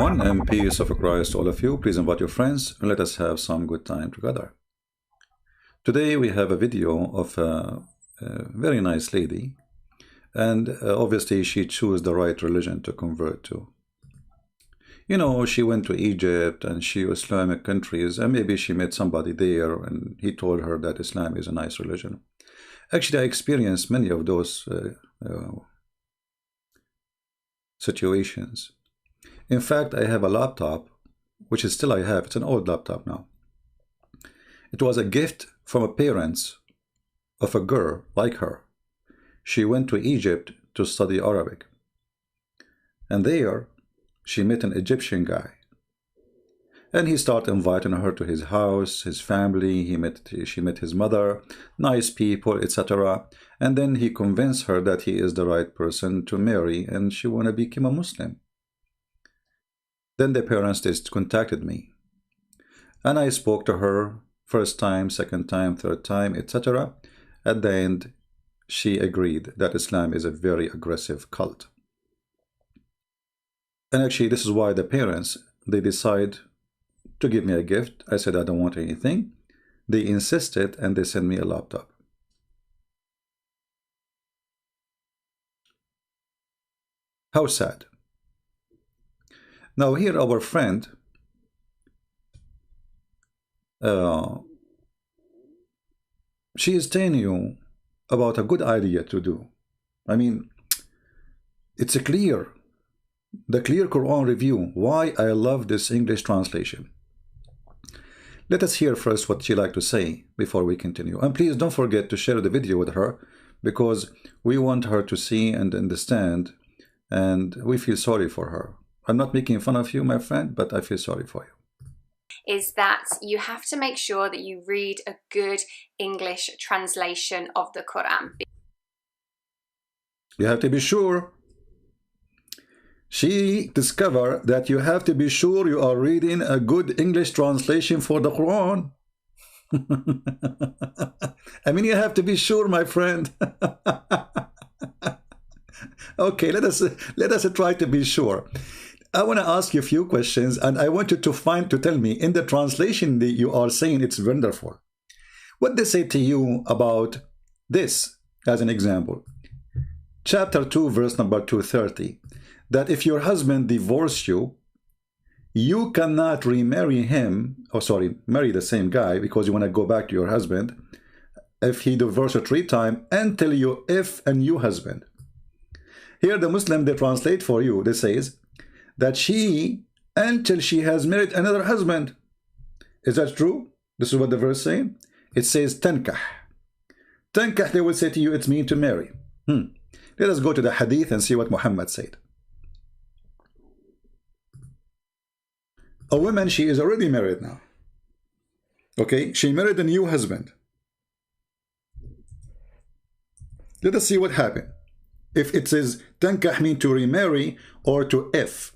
everyone, and peace of Christ to all of you. Please invite your friends and let us have some good time together. Today we have a video of a very nice lady, and obviously she chose the right religion to convert to. You know, she went to Egypt and she Islamic countries, and maybe she met somebody there and he told her that Islam is a nice religion. Actually, I experienced many of those situations. In fact, I have a laptop, which is still I have. It's an old laptop now. It was a gift from a parents of a girl like her. She went to Egypt to study Arabic. And there, she met an Egyptian guy. And he started inviting her to his house, his family. She met his mother, nice people, etc. And then he convinced her that he is the right person to marry and she want to become a Muslim. Then the parents just contacted me. And I spoke to her first time, second time, third time, etc. At the end, she agreed that Islam is a very aggressive cult. And actually, this is why the parents, they decide to give me a gift. I said I don't want anything. They insisted and they sent me a laptop. How sad. Now here our friend, she is telling you about a good idea to do. I mean, it's a clear, the clear Quran review, why I love this English translation. Let us hear first what she like to say before we continue. And please don't forget to share the video with her, because we want her to see and understand, and we feel sorry for her. I'm not making fun of you, my friend, but I feel sorry for you. Is that you have to make sure that you read a good English translation of the Quran. You have to be sure. She discovered that you have to be sure you are reading a good English translation for the Quran. I mean, you have to be sure, my friend. Okay, let us try to be sure. I want to ask you a few questions, and I want you to tell me in the translation that you are saying it's wonderful. What they say to you about this, as an example. Chapter 2, verse number 230. That if your husband divorced you, you cannot remarry him, marry the same guy because you want to go back to your husband. If he divorced you 3 times until you if a new husband. Here the Muslim, they translate for you, they says that she, until she has married another husband. Is that true? This is what the verse saying. It says tankah. Tankah, they will say to you, it's mean to marry. Let us go to the hadith and see what Muhammad said. A woman, she is already married now. Okay, she married a new husband. Let us see what happened. If it says tankah mean to remarry or to if.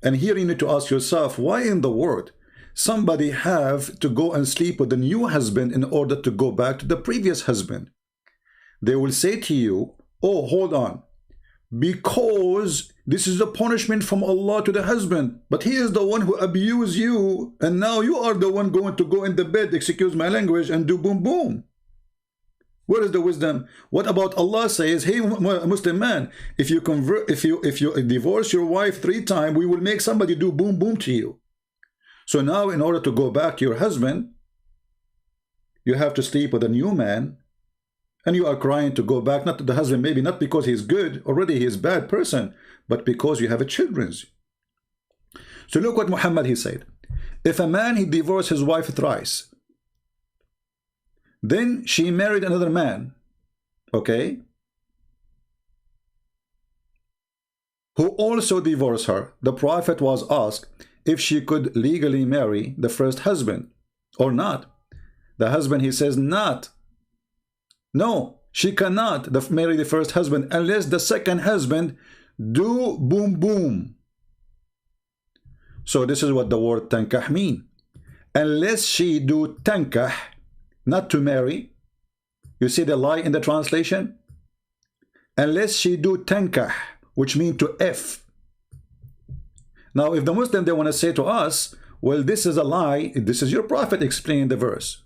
And here you need to ask yourself, why in the world somebody have to go and sleep with a new husband in order to go back to the previous husband? They will say to you, oh, hold on, because this is a punishment from Allah to the husband, but he is the one who abused you, and now you are the one going to go in the bed, excuse my language, and do boom boom. Where is the wisdom? What about Allah says, hey Muslim man, if you divorce your wife 3 times, we will make somebody do boom boom to you. So now in order to go back to your husband, you have to sleep with a new man, and you are crying to go back, not to the husband, maybe not because he's good, already he is a bad person, but because you have a children. So look what Muhammad, he said. If a man, he divorced his wife thrice, then she married another man, okay, who also divorced her. The Prophet was asked if she could legally marry the first husband or not. The husband, he says, not. No, she cannot marry the first husband unless the second husband do boom boom. So this is what the word tankah mean. Unless she do tankah, not to marry. You see the lie in the translation? Unless she do tankah, which means to F. Now, if the Muslim, they want to say to us, well, this is a lie, this is your prophet explaining the verse.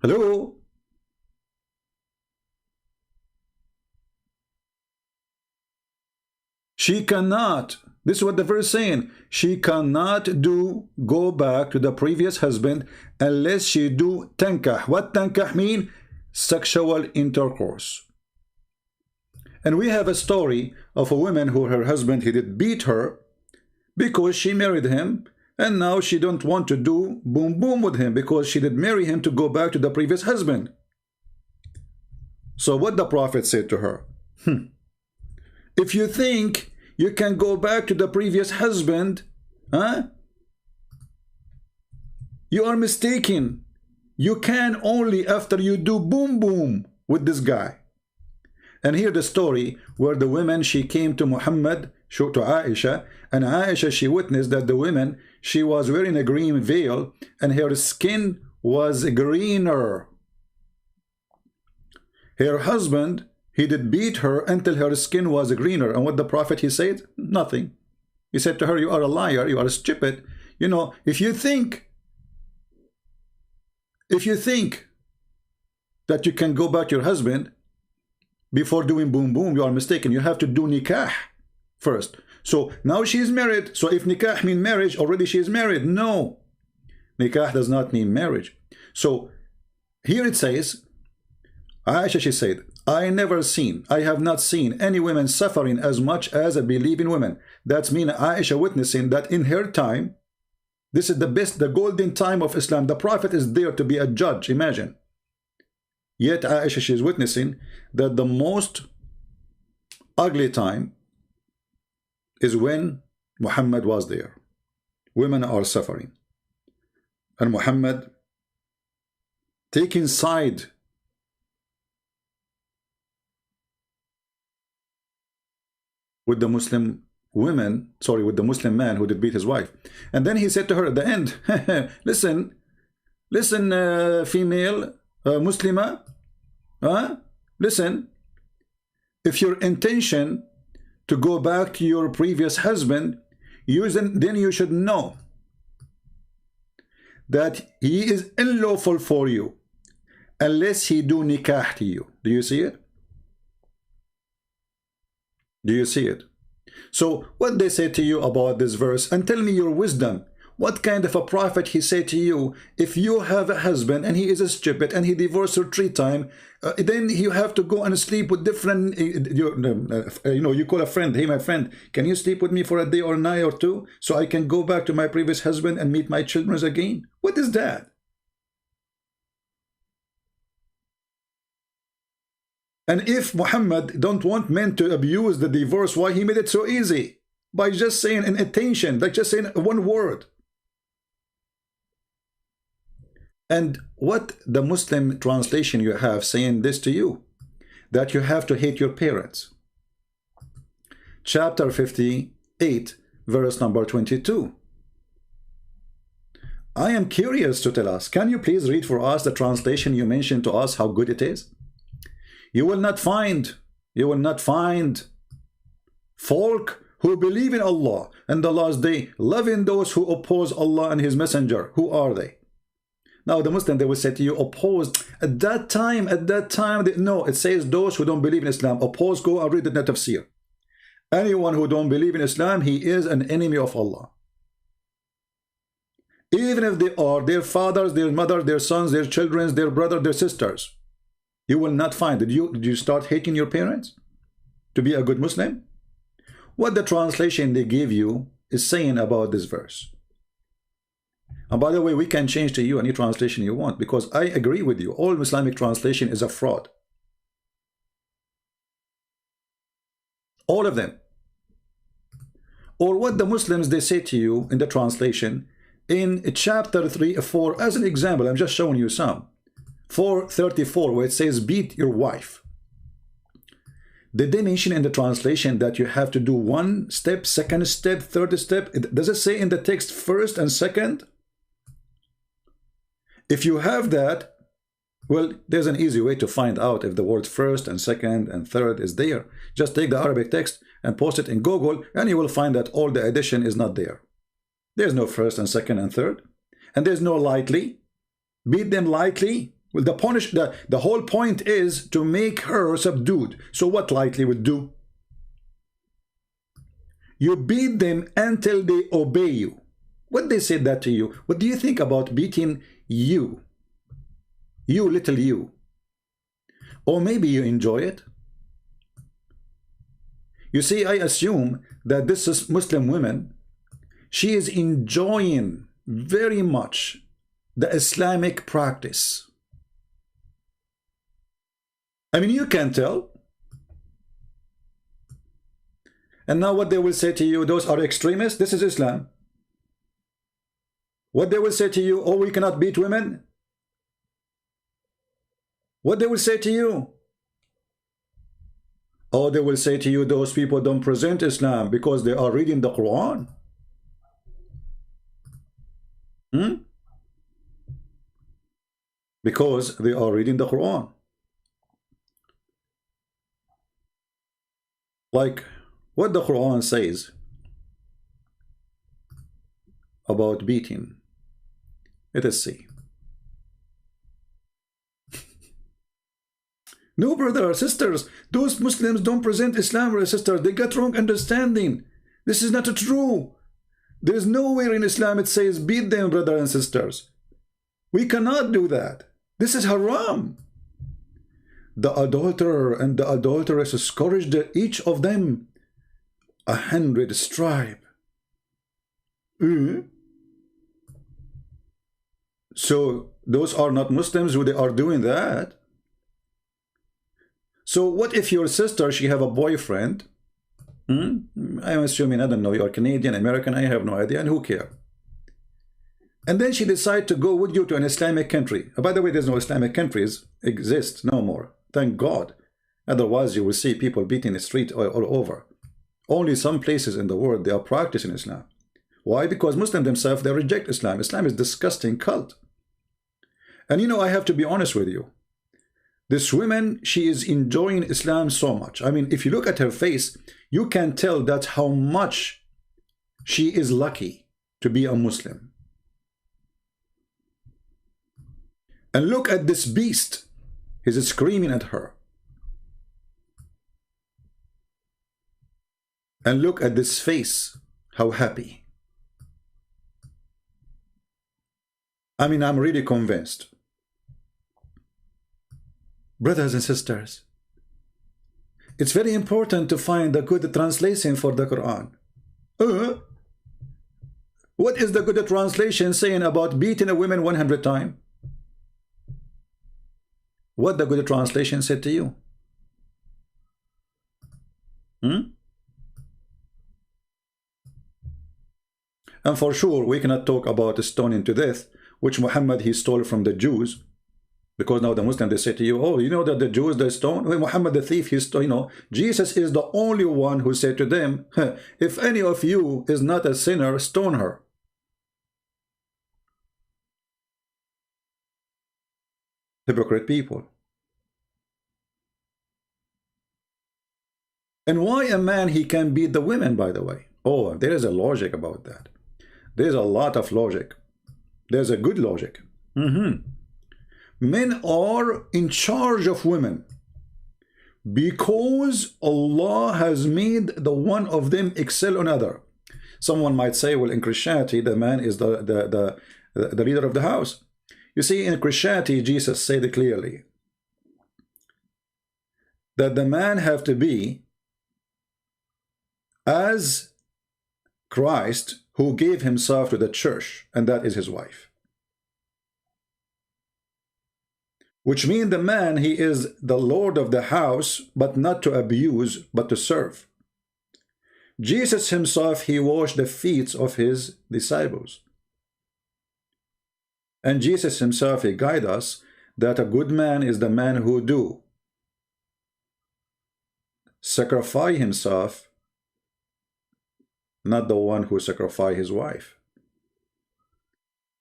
Hello? She cannot, this is what the verse is saying, she cannot go back to the previous husband unless she do tankah. What tankah mean? Sexual intercourse. And we have a story of a woman who her husband, he did beat her because she married him, and now she don't want to do boom boom with him because she did marry him to go back to the previous husband. So what the prophet said to her, if you think you can go back to the previous husband, you are mistaken. You can only after you do boom boom with this guy. And here the story where the woman, she came to Muhammad, to Aisha, and Aisha, she witnessed that the woman, she was wearing a green veil and her skin was greener. Her husband, he did beat her until her skin was greener. And what the prophet, he said? Nothing. He said to her, you are a liar, you are stupid. You know, if you think that you can go back to your husband before doing boom boom, you are mistaken. You have to do nikah first. So now she is married. So if nikah mean marriage, already she is married. No, nikah does not mean marriage. So here it says, Aisha, she said, I have not seen any women suffering as much as a believing woman. That's mean Aisha witnessing that in her time, this is the best, the golden time of Islam. The prophet is there to be a judge, imagine. Yet Aisha, she is witnessing that the most ugly time is when Muhammad was there. Women are suffering. And Muhammad taking side with the Muslim women, sorry, with the Muslim man who did beat his wife. And then he said to her at the end, listen, female Muslima, listen, if your intention to go back to your previous husband, then you should know that he is unlawful for you unless he do nikah to you. Do you see it? Do you see it? So what they say to you about this verse, and tell me your wisdom. What kind of a prophet he say to you, if you have a husband and he is a stupid and he divorced her 3 times, then you have to go and sleep with different, you call a friend, hey my friend, can you sleep with me for a day or a night or 2 so I can go back to my previous husband and meet my children again? What is that? And if Muhammad don't want men to abuse the divorce, why he made it so easy? By just saying an attention, like just saying one word. And what the Muslim translation you have saying this to you, that you have to hate your parents. Chapter 58, verse number 22. I am curious to tell us, can you please read for us the translation you mentioned to us, how good it is? You will not find folk who believe in Allah and the last day, loving those who oppose Allah and His Messenger. Who are they? Now the Muslim, they will say to you, opposed. At that time, no, it says those who don't believe in Islam. Oppose, go and read the tafsir. Anyone who don't believe in Islam, he is an enemy of Allah. Even if they are their fathers, their mothers, their sons, their children, their brothers, their sisters. You will not find. Did you start hating your parents to be a good Muslim? What the translation they give you is saying about this verse. And by the way, we can change to you any translation you want, because I agree with you. All Islamic translation is a fraud. All of them. Or what the Muslims, they say to you in the translation, in chapter 3, 4, as an example, I'm just showing you some. 4:34, where it says beat your wife. Did they mention in the translation that you have to do 1 step, 2nd step, 3rd step? Does it say in the text 1st and 2nd? If you have that, Well, there's an easy way to find out if the word first and second and third is there. Just take the Arabic text and post it in Google, and you will find that all the addition is not there. There's no first and second and third. And there's no lightly. Beat them lightly. Well, the whole point is to make her subdued. So what lightly would do? You beat them until they obey you. What they said that to you? What do you think about beating you? You little you. Or maybe you enjoy it. You see, I assume that this is Muslim woman, she is enjoying very much the Islamic practice. I mean, you can tell. And now what they will say to you, those are extremists, this is Islam. What they will say to you, oh, we cannot beat women. What they will say to you? Oh, they will say to you, those people don't present Islam because they are reading the Quran. Because they are reading the Quran. Like what the Quran says about beating. Let us see. No, brother or sisters, those Muslims don't present Islam, brother sisters. They got wrong understanding. This is not true. There is nowhere in Islam it says beat them, brother and sisters. We cannot do that. This is haram. The adulterer and the adulteress scourged each of them 100 stripes. So those are not Muslims who they are doing that. So what if your sister, she have a boyfriend? I'm assuming, I don't know, you're Canadian, American, I have no idea, and who care? And then she decide to go with you to an Islamic country. By the way, there's no Islamic countries exist no more. Thank God. Otherwise, you will see people beating the street all over. Only some places in the world, they are practicing Islam. Why? Because Muslims themselves, they reject Islam. Islam is a disgusting cult. And you know, I have to be honest with you. This woman, she is enjoying Islam so much. I mean, if you look at her face, you can tell that how much she is lucky to be a Muslim. And look at this beast. He's screaming at her. And look at this face. How happy. I mean, I'm really convinced. Brothers and sisters, it's very important to find a good translation for the Quran. What is the good translation saying about beating a woman 100 times? What the good translation said to you? And for sure, we cannot talk about stoning to death, which Muhammad, he stole from the Jews. Because now the Muslims, they say to you, oh, you know that the Jews, they stone? Well, Muhammad the thief, he stole, you know. Jesus is the only one who said to them, if any of you is not a sinner, stone her. Hypocrite people. And why a man, he can beat the women, by the way? Oh, there is a logic about that. There's a lot of logic. There's a good logic. Men are in charge of women because Allah has made the one of them excel on other. Someone might say, well, in Christianity, the man is the leader of the house. You see, in Christianity, Jesus said clearly that the man have to be as Christ, who gave himself to the church, and that is his wife. Which means the man, he is the Lord of the house, but not to abuse, but to serve. Jesus himself, he washed the feet of his disciples. And Jesus himself, he guides us that a good man is the man who do sacrifice himself, not the one who sacrifice his wife.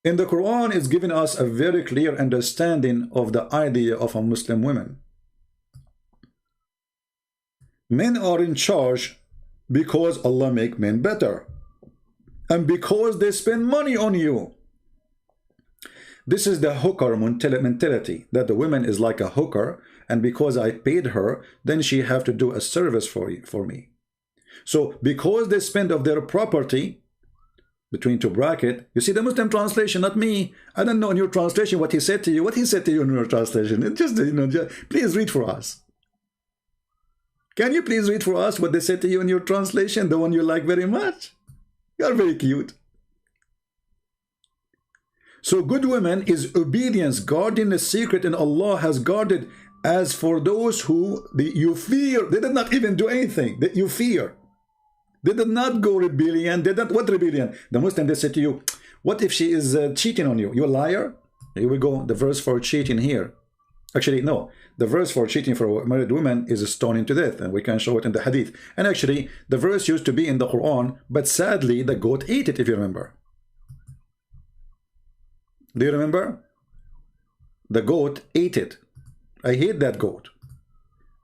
In the Quran, it's given us a very clear understanding of the idea of a Muslim woman. Men are in charge because Allah make men better, and because they spend money on you. This is the hooker mentality, that the woman is like a hooker, and because I paid her, then she have to do a service for me. So because they spend of their property, between two bracket, you see the Muslim translation, not me. I don't know in your translation what he said to you. What he said to you in your translation. It just, please read for us. Can you please read for us what they said to you in your translation, the one you like very much? You are very cute. So good women is obedience, guarding the secret, and Allah has guarded. As for those who you fear, they did not even do anything that you fear. They did not go rebellion. They did what rebellion? The Muslim, they said to you, what if she is cheating on you? You a liar? Here we go. The verse for cheating here. Actually, no. The verse for cheating for a married woman is stoning to death, and we can show it in the hadith. And actually, the verse used to be in the Quran, but sadly, the goat ate it, if you remember. Do you remember? The goat ate it. I hate that goat.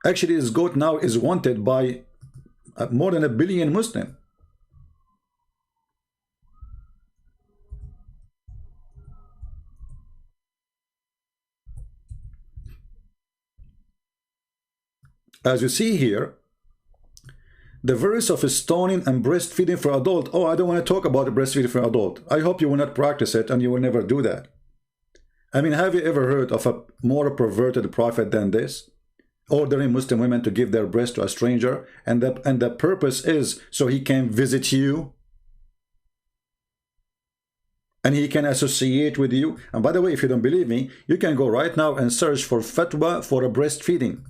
Actually, this goat now is wanted by more than 1 billion Muslim. As you see here, the verse of stoning and breastfeeding for adult. Oh, I don't want to talk about breastfeeding for adult. I hope you will not practice it, and you will never do that. I mean, have you ever heard of a more perverted prophet than this? Ordering Muslim women to give their breast to a stranger, and the purpose is so he can visit you and he can associate with you. And by the way, if you don't believe me, you can go right now and search for fatwa for a breastfeeding.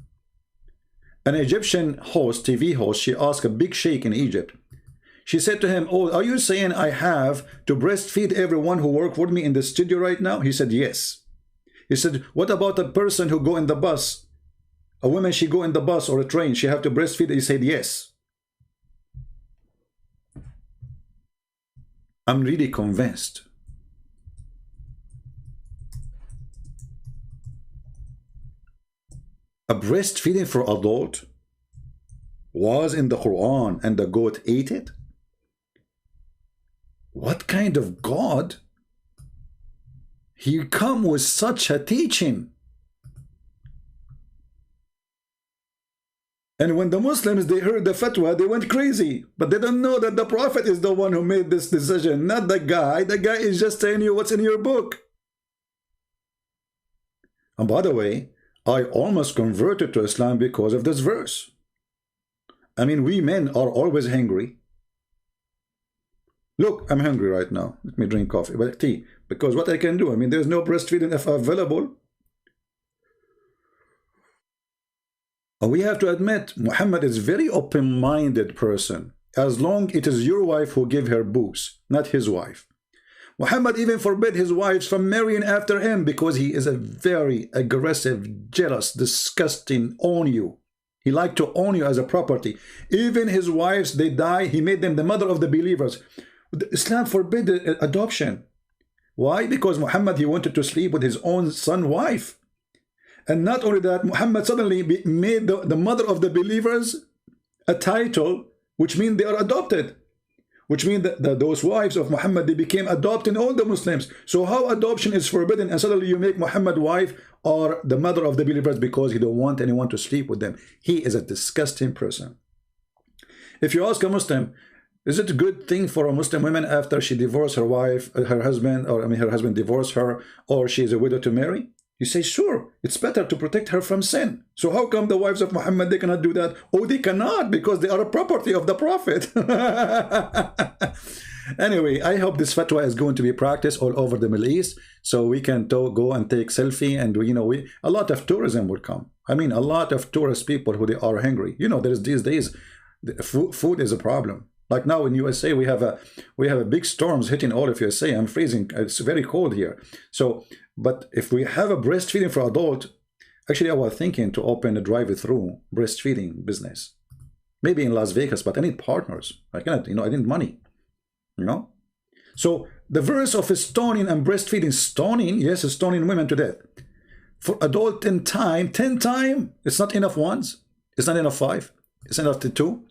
An Egyptian host, TV host, she asked a big sheikh in Egypt. She said to him, oh, are you saying I have to breastfeed everyone who work with me in the studio right now? He said, yes. He said, what about a person who go in the bus? A woman, she go in the bus or a train, she have to breastfeed? He said, yes. I'm really convinced. A breastfeeding for adult was in the Quran and the goat ate it? What kind of God? He come with such a teaching. And when the Muslims, they heard the fatwa, they went crazy. But they don't know that the Prophet is the one who made this decision, not the guy. The guy is just telling you what's in your book. And by the way, I almost converted to Islam because of this verse. I mean, we men are always hungry. Look, I'm hungry right now. Let me drink coffee, but tea. Because what I can do, I mean, there's no breastfeeding available. And we have to admit, Muhammad is a very open-minded person. As long it is your wife who give her booze, not his wife. Muhammad even forbid his wives from marrying after him because he is a very aggressive, jealous, disgusting, own you. He liked to own you as a property. Even his wives, they die, he made them the mother of the believers. Islam forbid adoption. Why? Because Muhammad, he wanted to sleep with his own son wife. And not only that, Muhammad suddenly made the mother of the believers a title, which means they are adopted. Which means that those wives of Muhammad, they became adopting all the Muslims. So how adoption is forbidden and suddenly you make Muhammad wife or the mother of the believers because he don't want anyone to sleep with them? He is a disgusting person. If you ask a Muslim, is it a good thing for a Muslim woman after she divorced her wife, her husband, or I mean her husband divorced her, or she is a widow to marry? You say, sure, it's better to protect her from sin. So how come the wives of Muhammad, they cannot do that? Oh, they cannot, because they are a property of the Prophet. Anyway, I hope this fatwa is going to be practiced all over the Middle East, so we can go and take selfie, and a lot of tourism will come. I mean, a lot of tourist people who they are hungry. There's these days, food is a problem. Like now in USA, we have a big storms hitting all of USA. I'm freezing. It's very cold here. So, but if we have a breastfeeding for adult, actually I was thinking to open a drive-through breastfeeding business. Maybe in Las Vegas, but I need partners. I cannot, I need money. So the verse of stoning and breastfeeding, stoning, yes, stoning women to death. For adult 10 times, it's not enough once. It's not enough 5. It's not enough to 2.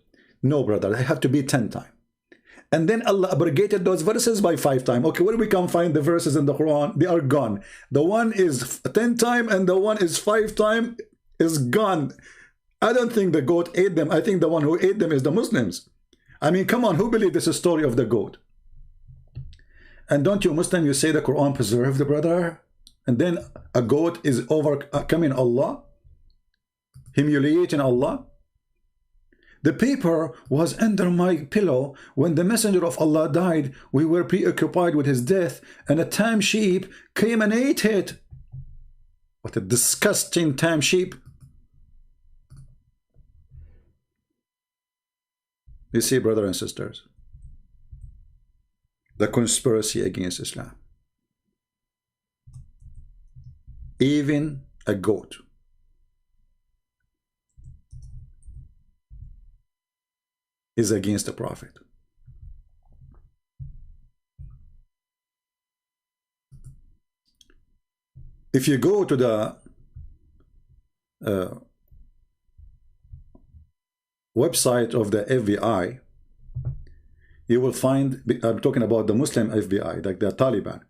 No, brother, they have to be 10 times. And then Allah abrogated those verses by 5 times. Okay, where we can find the verses in the Quran? They are gone. The one is 10 times and the one is 5 times is gone. I don't think the goat ate them. I think the one who ate them is the Muslims. I mean, come on, who believes this is a story of the goat? And don't you Muslim, you say the Quran preserved the brother? And then a goat is overcoming Allah? Humiliating Allah? The paper was under my pillow when the messenger of Allah died. We were preoccupied with his death, and a tame sheep came and ate it. What a disgusting tame sheep. You see, brothers and sisters, the conspiracy against Islam. Even a goat is against the Prophet. If you go to the website of the FBI, you will find, I'm talking about the Muslim FBI, like the Taliban,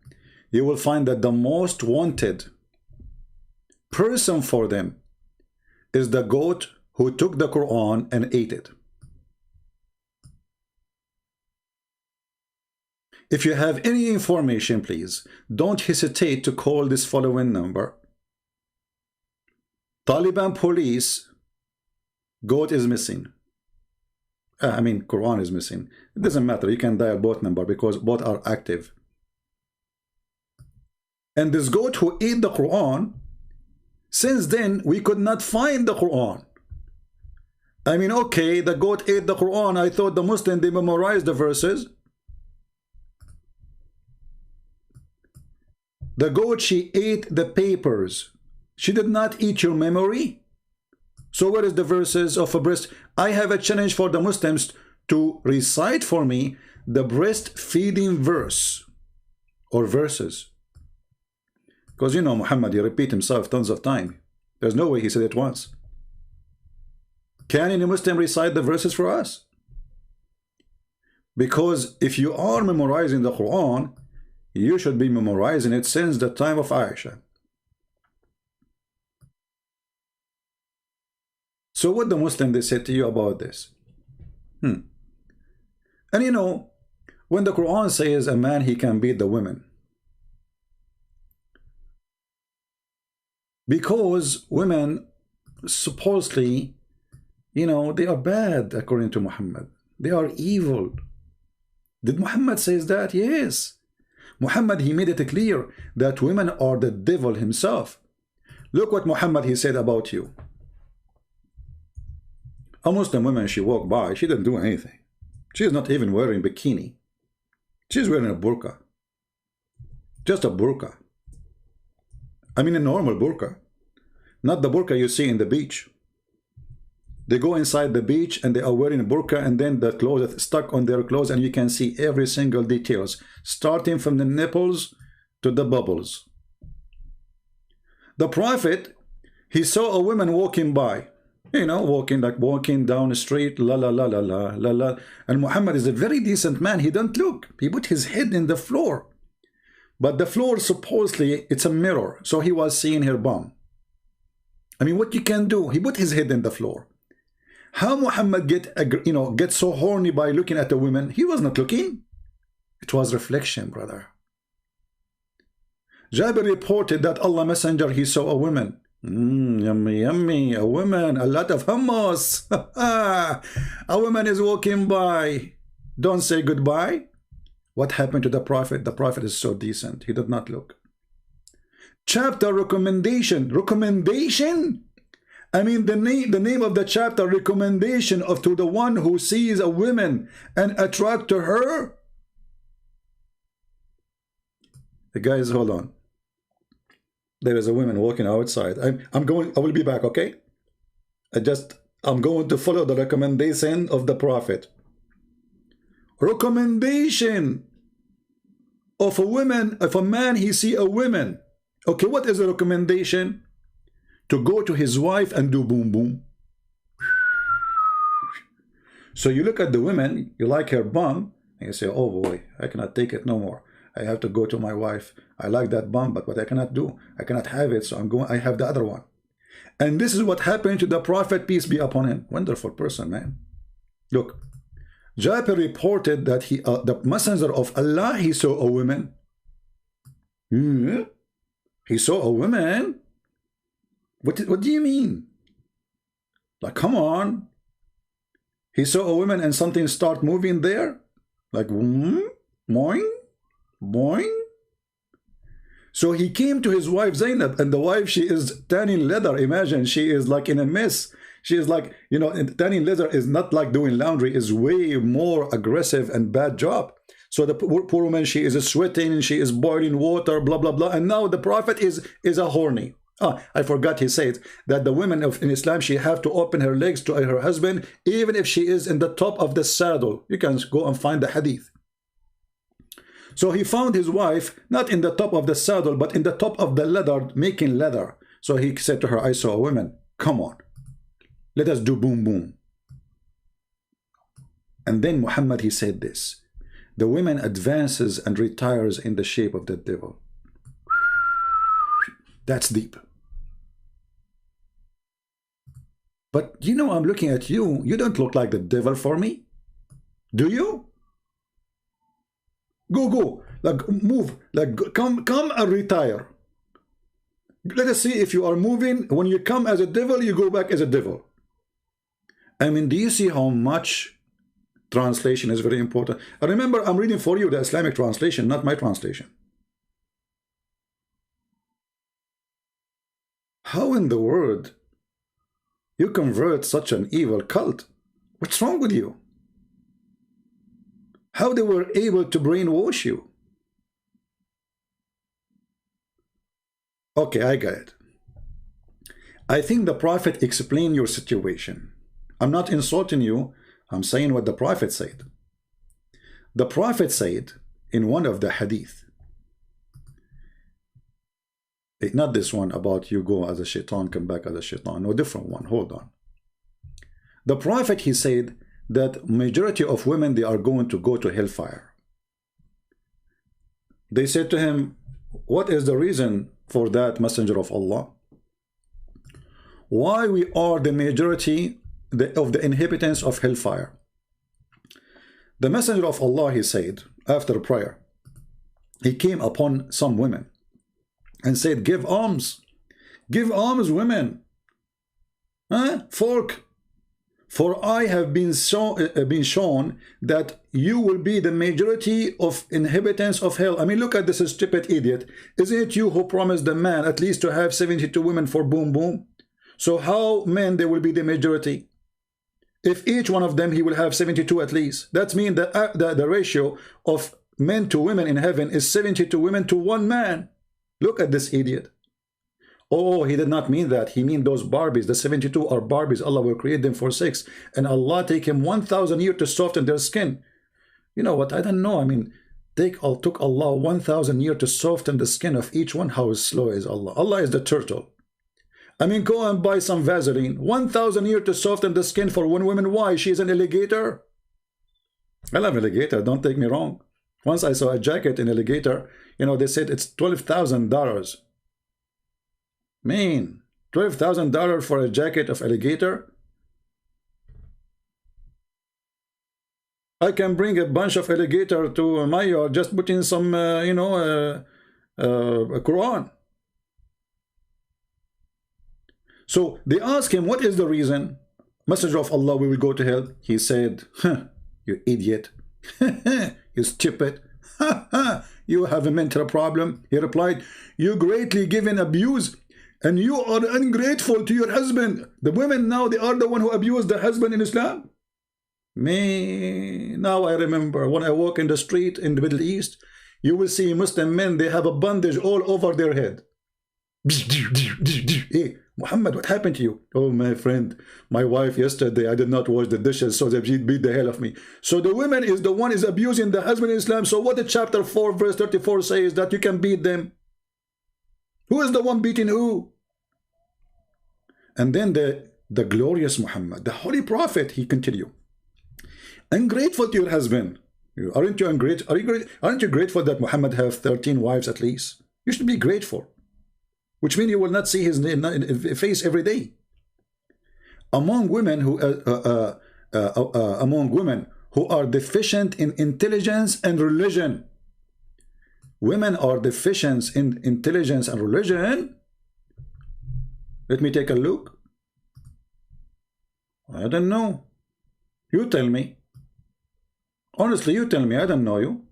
you will find that the most wanted person for them is the goat who took the Quran and ate it. If you have any information, please don't hesitate to call this following number. Taliban police, goat is missing. I mean, Quran is missing. It doesn't matter. You can dial both numbers because both are active. And this goat who ate the Quran, since then we could not find the Quran. I mean, okay, the goat ate the Quran. I thought the Muslim, they memorized the verses. The goat, she ate the papers. She did not eat your memory. So where is the verses of a breast? I have a challenge for the Muslims to recite for me the breastfeeding verse or verses. Because you know Muhammad, he repeat himself tons of times. There's no way he said it once. Can any Muslim recite the verses for us? Because if you are memorizing the Quran, you should be memorizing it since the time of Aisha. So what the Muslim they said to you about this? And you know, when the Quran says a man, he can beat the women, because women supposedly, you know, they are bad according to Muhammad. They are evil. Did Muhammad says that? Yes. Muhammad, he made it clear that women are the devil himself. Look what Muhammad, he said about you. A Muslim woman, she walked by, she didn't do anything. She is not even wearing bikini. She's wearing a burqa. Just a burqa. I mean a normal burqa. Not the burqa you see in the beach. They go inside the beach and they are wearing a burqa, and then the clothes are stuck on their clothes, and you can see every single details, starting from the nipples to the bubbles. The Prophet, he saw a woman walking by, you know, walking down the street, la la la la la la la. And Muhammad is a very decent man. He don't look. He put his head in the floor. But the floor, supposedly, it's a mirror. So he was seeing her bum. I mean, what you can do? He put his head in the floor. How Muhammad get so horny by looking at a woman? He was not looking. It was reflection, brother. Jabir reported that Allah Messenger, he saw a woman. Yummy, yummy, a woman, a lot of hummus. A woman is walking by. Don't say goodbye. What happened to the Prophet? The Prophet is so decent. He did not look. Chapter recommendation. Recommendation? I mean, the name of the chapter, recommendation to the one who sees a woman and attract to her. The guys, hold on. There is a woman walking outside. I will be back, okay? I'm going to follow the recommendation of the Prophet. Recommendation. of a woman, if a man he see a woman, okay, what is the recommendation? To go to his wife and do boom boom. So you look at the woman, you like her bum, and you say, oh boy, I cannot take it no more. I have to go to my wife. I like that bum, but what I cannot do, I cannot have it, so I have the other one. And this is what happened to the Prophet, peace be upon him. Wonderful person, man. Look, Jabir reported that the messenger of Allah, he saw a woman. He saw a woman? What do you mean? Like, come on. He saw a woman and something start moving there? Like, boing, boing. So he came to his wife Zainab, and the wife, she is tanning leather. Imagine, she is like in a mess. She is like, you know, tanning leather is not like doing laundry, is way more aggressive and bad job. So the poor woman, she is sweating, she is boiling water, blah, blah, blah. And now the Prophet is a horny. I forgot he said that the women in Islam, she have to open her legs to her husband, even if she is in the top of the saddle. You can go and find the hadith. So he found his wife, not in the top of the saddle, but in the top of the leather, making leather. So he said to her, I saw a woman, come on, let us do boom boom. And then Muhammad, he said this, the woman advances and retires in the shape of the devil. That's deep. But you know, I'm looking at you, you don't look like the devil for me. Do you? Go, like move, like come and retire. Let us see if you are moving. When you come as a devil, you go back as a devil. I mean, do you see how much translation is very important? And remember, I'm reading for you the Islamic translation, not my translation. How in the world you convert such an evil cult? What's wrong with you? How they were able to brainwash you? Okay, I got it. I think the Prophet explained your situation. I'm not insulting you. I'm saying what the Prophet said. The Prophet said in one of the hadith, not this one about you go as a shaitan, come back as a shaitan. No, different one. Hold on. The Prophet, he said that majority of women, they are going to go to hellfire. They said to him, what is the reason for that, Messenger of Allah? Why we are the majority of the inhabitants of hellfire? The Messenger of Allah, he said, after prayer, he came upon some women and said, give alms, women, folk, for I have been shown that you will be the majority of inhabitants of hell. I mean, look at this stupid idiot. Isn't it you who promised the man at least to have 72 women for boom boom? So how men they will be the majority? If each one of them he will have 72 at least. That means that the ratio of men to women in heaven is 72 women to 1 man. Look at this idiot. Oh, he did not mean that. He mean those Barbies. The 72 are Barbies. Allah will create them for 6. And Allah take him 1,000 years to soften their skin. You know what? I don't know. I mean, took Allah 1,000 years to soften the skin of each one. How slow is Allah? Allah is the turtle. I mean, go and buy some Vaseline. 1,000 years to soften the skin for 1 woman. Why? She's an alligator. I love alligator. Don't take me wrong. Once I saw a jacket in alligator. You know, they said it's $12,000. Man, $12,000 for a jacket of alligator? I can bring a bunch of alligator to my yard, just put in some, a Qur'an. So they asked him, what is the reason? Messenger of Allah, we will go to hell. He said, you idiot. You stupid. You have a mental problem. He replied, you greatly given abuse, and you are ungrateful to your husband. The women now, they are the one who abuse the husband in Islam. Me, now I remember when I walk in the street in the Middle East, you will see Muslim men, they have a bandage all over their head. Hey, Muhammad, what happened to you? Oh, my friend, my wife yesterday, I did not wash the dishes, so she beat the hell of me. So the woman is the one is abusing the husband in Islam. So what the chapter 4 verse 34 says that you can beat them? Who is the one beating who? And then the glorious Muhammad, the holy prophet, he continued, ungrateful to your husband. Aren't you ungrateful? Aren't you grateful that Muhammad have 13 wives at least? You should be grateful. Which means you will not see his face every day. Among women who are deficient in intelligence and religion, women are deficient in intelligence and religion. Let me take a look. I don't know. You tell me. Honestly, you tell me. I don't know you.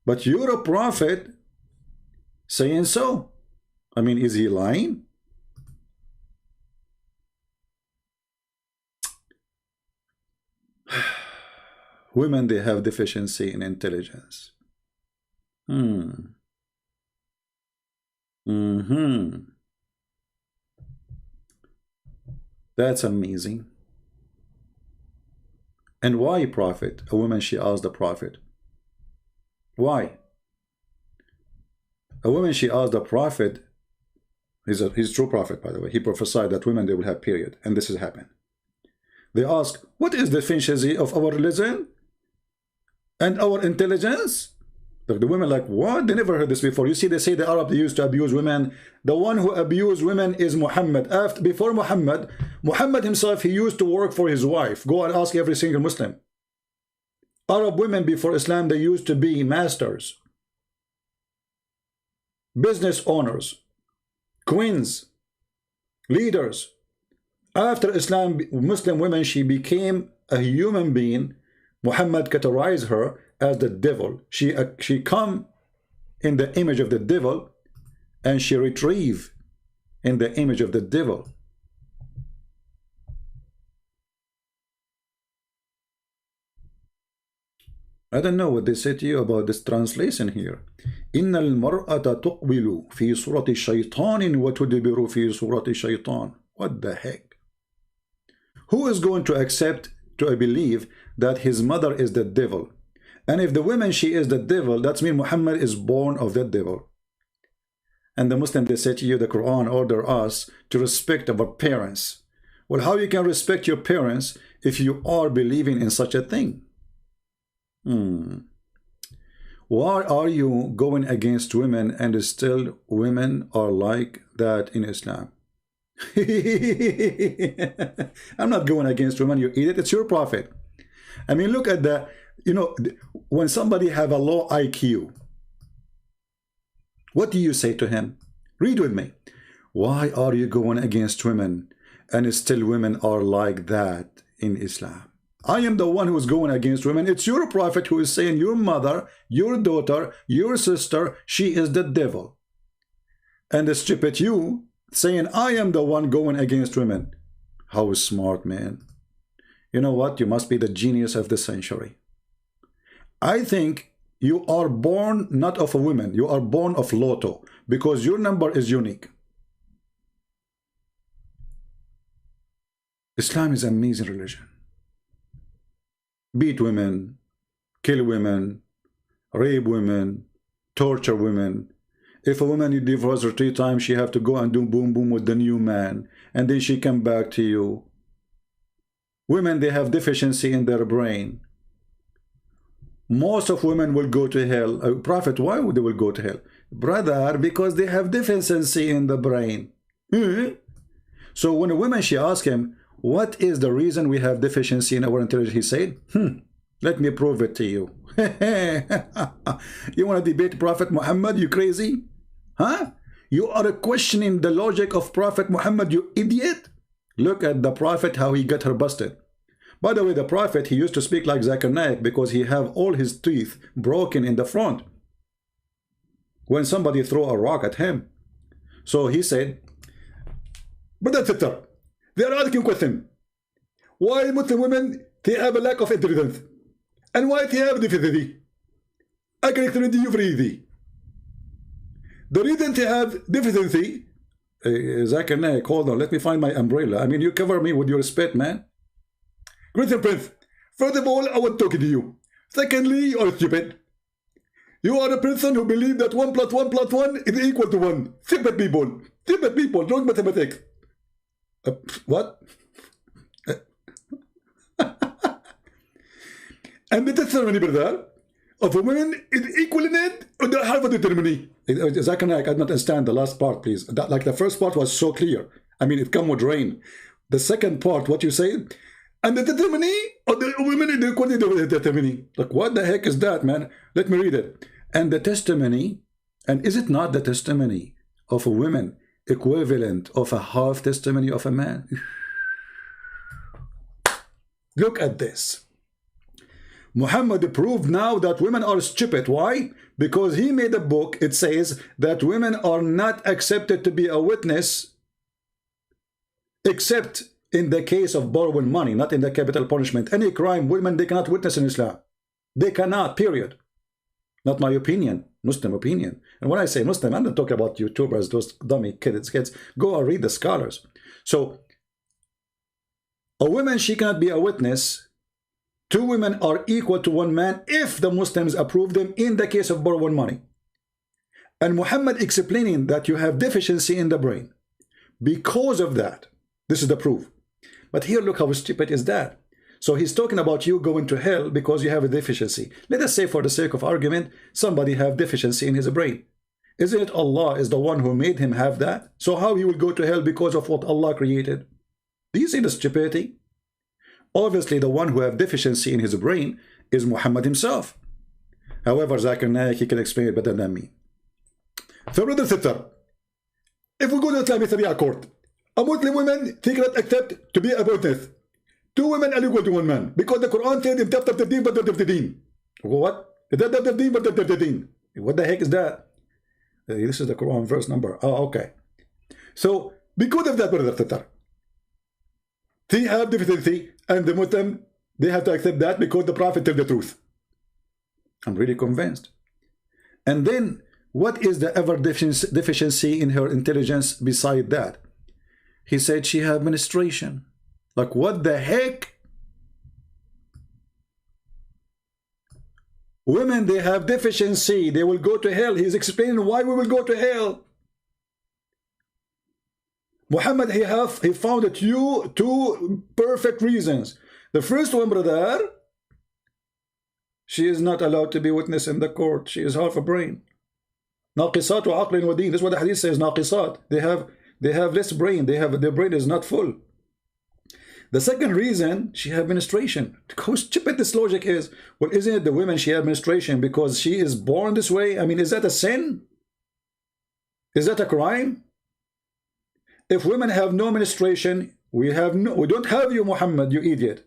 But you're a prophet saying so. I mean, is he lying? Women, they have deficiency in intelligence. That's amazing. And why, prophet? A woman, she asked the prophet. Why? A woman, she asked the prophet, he's a true prophet, by the way. He prophesied that women, they will have period. And this has happened. They ask, what is the deficiency of our religion and our intelligence? The women like, what? They never heard this before. You see, they say the Arab, they used to abuse women. The one who abused women is Muhammad. Before Muhammad himself, he used to work for his wife. Go and ask every single Muslim. Arab women before Islam, they used to be masters, business owners, queens, leaders. After Islam, Muslim women, she became a human being. Muhammad categorized her as the devil. She come in the image of the devil, and she retrieve in the image of the devil. I don't know what they say to you about this translation here. إن المرأة تقبل في صورة شيطان وتدبر في صورة شيطان. What the heck? Who is going to accept, to believe that his mother is the devil? And if the woman, she is the devil, that means Muhammad is born of the devil. And the Muslim, they say to you, the Quran order us to respect our parents. Well, how you can respect your parents if you are believing in such a thing? Why are you going against women and still women are like that in Islam? I'm not going against women, you idiot. It's your prophet. I mean, look at the, you know, when somebody have a low IQ, what do you say to him? Read with me. Why are you going against women and still women are like that in Islam? I am the one who is going against women. It's your prophet who is saying your mother, your daughter, your sister, she is the devil. And the stupid you saying I am the one going against women. How smart, man. You know what? You must be the genius of the century. I think you are born not of a woman. You are born of Lotto because your number is unique. Islam is an amazing religion. Beat women, kill women, rape women, torture women. If a woman, you divorce her 3 times, she have to go and do boom boom with the new man, and then she come back to you. Women, they have deficiency in their brain. Most of women will go to hell. Prophet, why would they will go to hell? Brother, because they have deficiency in the brain. So when a woman, she asked him, what is the reason we have deficiency in our intelligence? He said, let me prove it to you. You want to debate Prophet Muhammad, you crazy? Huh? You are questioning the logic of Prophet Muhammad, you idiot. Look at the Prophet, how he got her busted. By the way, the Prophet, he used to speak like Zakir Naik because he have all his teeth broken in the front when somebody throw a rock at him. So he said, Brother Sister, they are asking question. Why Muslim women, they have a lack of intelligence? And why they have deficiency? I can explain to you freely. The reason they have deficiency, Zakir Naik, hold on, let me find my umbrella. I mean, you cover me with your spit, man. Great Prince, first of all, I want to talk to you. Secondly, you are stupid. You are a person who believes that 1 + 1 + 1 is equal to 1. Stupid people. Stupid people. Wrong mathematics. What? And the testimony, brother, of a woman is equal in it, or the half of the testimony. Zakir Naik, I don't understand the last part, please. Like the first part was so clear. I mean, it come with rain. The second part, what you say, and the testimony of the women is equal to the testimony. Like, what the heck is that, man? Let me read it. And the testimony, and is it not the testimony of a woman equivalent of a half testimony of a man? Look at this. Muhammad proved now that women are stupid. Why? Because he made a book. It says that women are not accepted to be a witness except in the case of borrowing money, not in the capital punishment. Any crime, women, they cannot witness in Islam. They cannot, period. Not my opinion, Muslim opinion. And when I say Muslim, I'm not talking about YouTubers, those dummy kids. Go and read the scholars. So, a woman, she cannot be a witness. 2 women are equal to 1 man if the Muslims approve them in the case of borrowing money. And Muhammad explaining that you have deficiency in the brain. Because of that, this is the proof. But here, look how stupid is that. So he's talking about you going to hell because you have a deficiency. Let us say, for the sake of argument, somebody have deficiency in his brain. Isn't it Allah is the one who made him have that? So how he will go to hell because of what Allah created? Do you see the stupidity? Obviously, the one who have deficiency in his brain is Muhammad himself. However, Zakir Naik, he can explain it better than me. So, brother sister, if we go to Islamic Sharia court, a Muslim woman, she cannot accept to be a witness. 2 women are equal to 1 man. Because the Quran said in chapter 13, verse 13. What? What the heck is that? This is the Quran verse number. Oh, okay. So, because of that, brother sister, they have deficiency, and the Muslim, they have to accept that because the Prophet tells the truth. I'm really convinced. And then, what is the ever deficiency in her intelligence beside that? He said she had menstruation. Like, what the heck? Women, they have deficiency. They will go to hell. He's explaining why we will go to hell. Muhammad, he found it 2 perfect reasons. The first one, brother, she is not allowed to be witness in the court. She is half a brain. Naqisat wa aqlin wa deen. This is what the hadith says, naqisat. They have less brain. Their brain is not full. The second reason, she had menstruation. How stupid this logic is. Well, isn't it the women, she had menstruation because she is born this way? I mean, is that a sin? Is that a crime? If women have no menstruation, we don't have you, Muhammad, you idiot.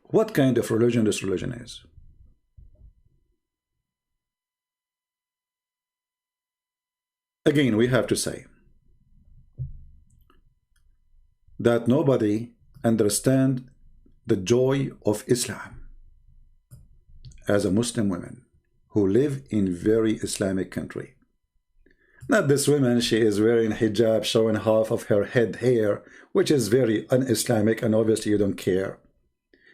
What kind of religion this religion is? Again, we have to say that nobody understands the joy of Islam as a Muslim woman who live in very Islamic country. Not this woman, she is wearing hijab, showing half of her head hair, which is very un-Islamic, and obviously you don't care.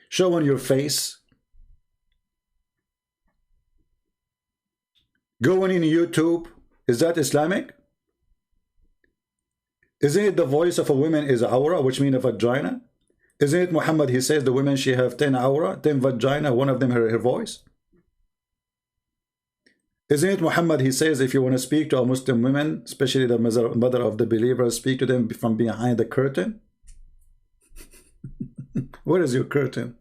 Showing your face. Going in YouTube. Is that Islamic? Isn't it the voice of a woman is aura, which means a vagina? Isn't it Muhammad, he says the women, she have 10 aura, 10 vagina, one of them her voice? Isn't it Muhammad, he says if you want to speak to a Muslim woman, especially the mother of the believers, speak to them from behind the curtain? Where is your curtain?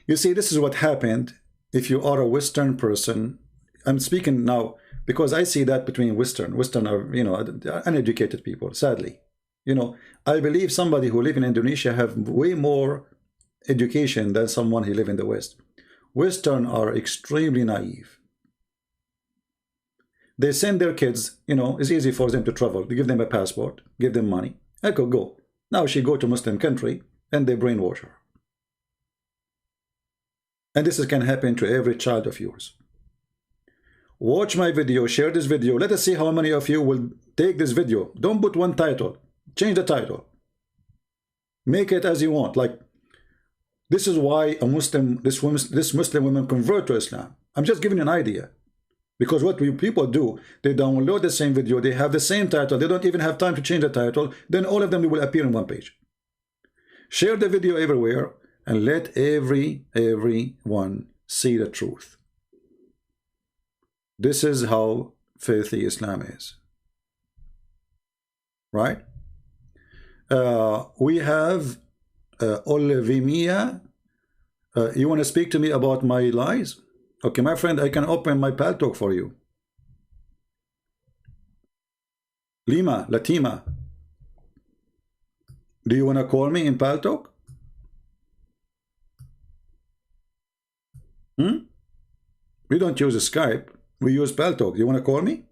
You see, this is what happened if you are a Western person. I'm speaking now because I see that between Western are, you know, uneducated people, sadly. You know, I believe somebody who live in Indonesia have way more education than someone who live in the West. Western are extremely naive. They send their kids, you know, it's easy for them to travel. They give them a passport, give them money. I could go. Now she go to Muslim country and they brainwash her. And this can happen to every child of yours. Watch my video, share this video. Let us see how many of you will take this video. Don't put one title. Change the title. Make it as you want. Like, this is why this Muslim woman convert to Islam. I'm just giving you an idea. Because what people do, they download the same video, they have the same title, they don't even have time to change the title, then all of them will appear on one page. Share the video everywhere and let everyone see the truth. This is how filthy Islam is. Right? We have Olivia. You want to speak to me about my lies? Okay, my friend, I can open my pal talk for you. Latima. Do you want to call me in pal talk? We don't use Skype. We use pal talk. You want to call me?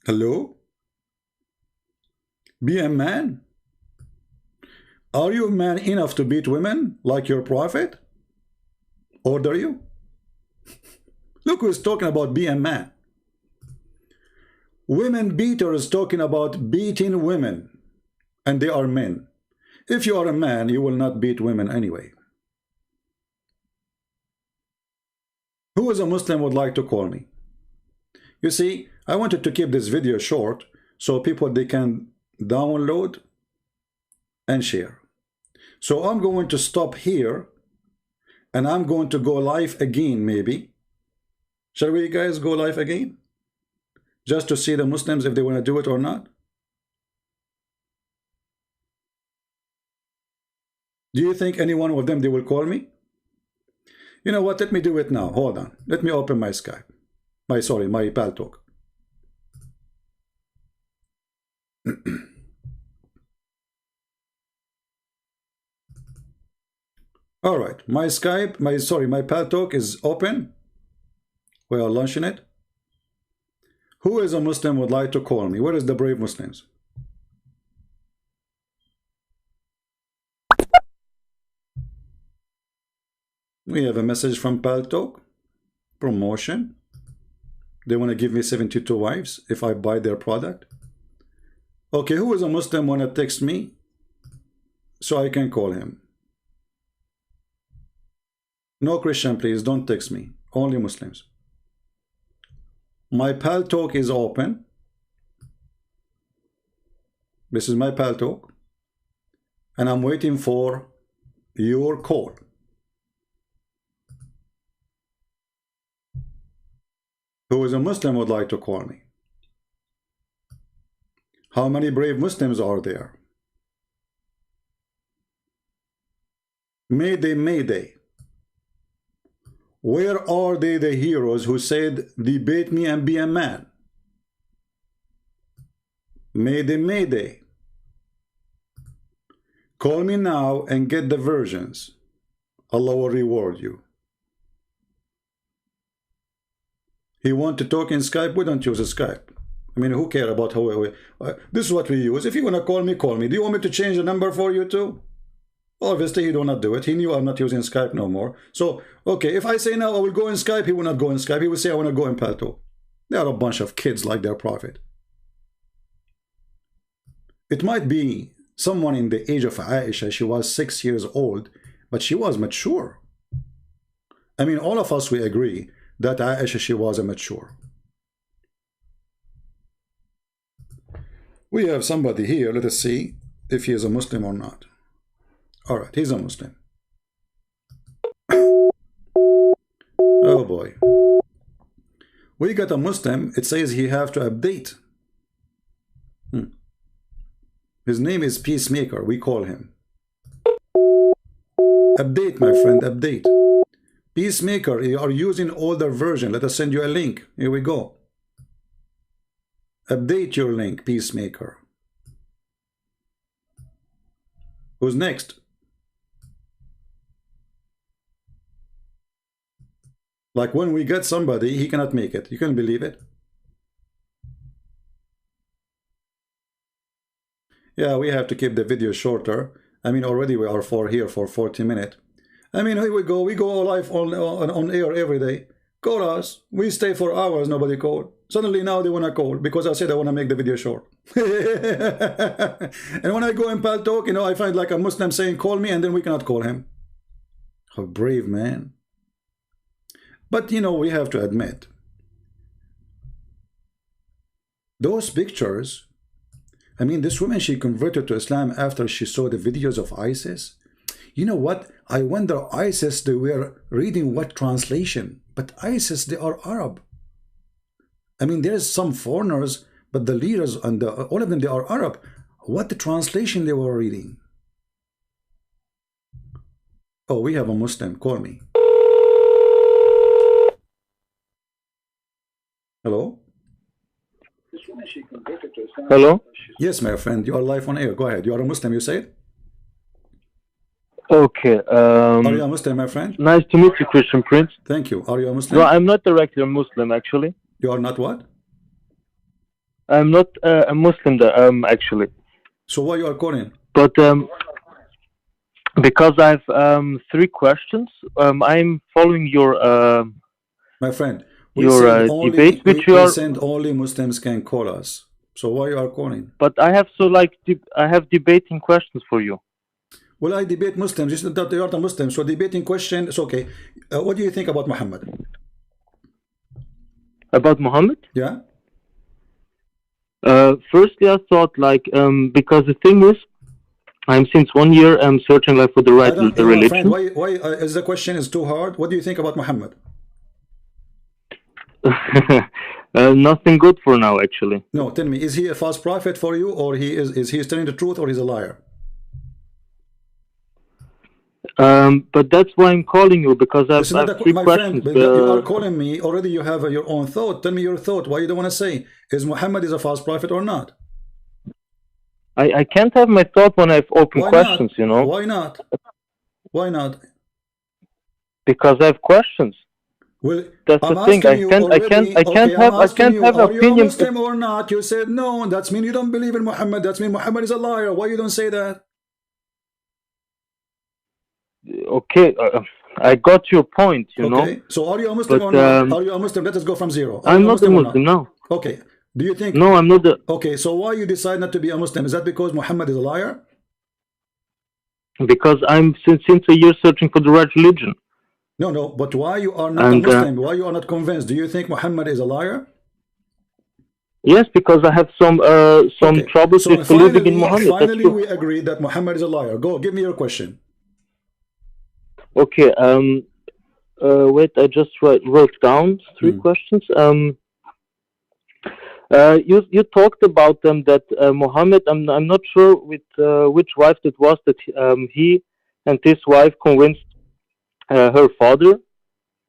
Hello? Be a man. Are you man enough to beat women like your prophet? Order you? Look who's talking about being a man. Women beaters talking about beating women. And they are men. If you are a man, you will not beat women anyway. Who is a Muslim would like to call me? You see, I wanted to keep this video short so people, they can download and share. So I'm going to stop here and I'm going to go live again maybe. Shall we guys go live again? Just to see the Muslims if they want to do it or not. Do you think any one of them, they will call me? You know what, let me do it now. Hold on. Let me open my Skype. My pal talk. All right, my Skype, my pal talk is open. We are launching it. Who is a Muslim would like to call me? Where is the brave Muslims? We have a message from pal talk. Promotion. They want to give me 72 wives if I buy their product. Okay, who is a Muslim want to text me so I can call him? No Christian, please, don't text me. Only Muslims. My pal talk is open. This is my pal talk. And I'm waiting for your call. Who is a Muslim would like to call me? How many brave Muslims are there? Mayday, Mayday. Where are they, the heroes who said, debate me and be a man? Mayday, Mayday. Call me now and get the versions. Allah will reward you. He want to talk in Skype? We don't use a Skype. I mean, who care about how this is what we use. If you want to call me, call me. Do you want me to change the number for you too? Obviously, he do not do it. He knew I'm not using Skype no more. So, okay, if I say now I will go in Skype, he will not go in Skype. He will say I want to go in Palto. They are a bunch of kids like their prophet. It might be someone in the age of Aisha. She was 6 years old, but she was mature. I mean, all of us, we agree that Aisha, she was a mature. We have somebody here. Let us see if he is a Muslim or not. All right, he's a Muslim. Oh boy. We got a Muslim. It says he have to update. His name is Peacemaker. We call him. Update, my friend, update. Peacemaker, you are using older version. Let us send you a link. Here we go. Update your link, Peacemaker. Who's next? Like when we get somebody, he cannot make it. You can believe it. Yeah, we have to keep the video shorter. I mean, already we are here for 40 minutes. I mean, here we go live on air every day. Call us. We stay for hours, nobody called. Suddenly now they want to call because I said I want to make the video short. And when I go in Pal Talk, you know, I find like a Muslim saying, call me, and then we cannot call him. How brave, man. But, you know, we have to admit, those pictures, I mean, this woman, she converted to Islam after she saw the videos of ISIS. You know what? I wonder, ISIS, they were reading what translation? But ISIS, they are Arab. I mean, there's some foreigners, but the leaders and all of them, they are Arab. What the translation they were reading? Oh, we have a Muslim. Call me. Hello? Hello? Yes, my friend. You are live on air. Go ahead. You are a Muslim, you said? Okay. Are you a Muslim, my friend? Nice to meet you, Christian Prince. Thank you. Are you a Muslim? No, I'm not a regular Muslim, actually. You are not what? I'm not a Muslim, actually. So why you are calling? But because I have 3 questions. I'm following your my friend, debate, which we send only Muslims can call us. So why you are calling? But I have I have debating questions for you. Well, I debate Muslims. You said that you are the Muslim, so debating question is okay. What do you think about Muhammad? About Muhammad? Yeah. Firstly, I thought like because the thing is, I'm since 1 year searching like for the right religion. Friend, why is the question is too hard? What do you think about Muhammad? Nothing good for now, actually. No, tell me, is he a false prophet for you, or is he telling the truth, or he's a liar? But that's why I'm calling you, because I have 3 my questions. Friend, you are calling me already. You have your own thought. Tell me your thought. Why you don't want to say is Muhammad is a false prophet or not? I can't have my thought when I have open questions. You know. Why not? Why not? Because I have questions. Well, that's the thing. I can't have opinion. Are you a Muslim or not? You said no. That's mean you don't believe in Muhammad. That's mean Muhammad is a liar. Why you don't say that? Okay, I got your point, you know. So are you a Muslim or not? Are you a Muslim? Let us go from zero. I'm not a Muslim, no. Okay. Do you think... No, I'm not a... Okay, so why you decide not to be a Muslim? Is that because Muhammad is a liar? Because I'm since a year searching for the right religion. No, but why you are not a Muslim? Why you are not convinced? Do you think Muhammad is a liar? Yes, because I have some troubles with believing in Muhammad. Finally, we agree that Muhammad is a liar. Go, give me your question. Okay, wait, I just wrote down 3 questions. You talked about that Muhammad, I'm not sure with which wife it was that he and his wife convinced her father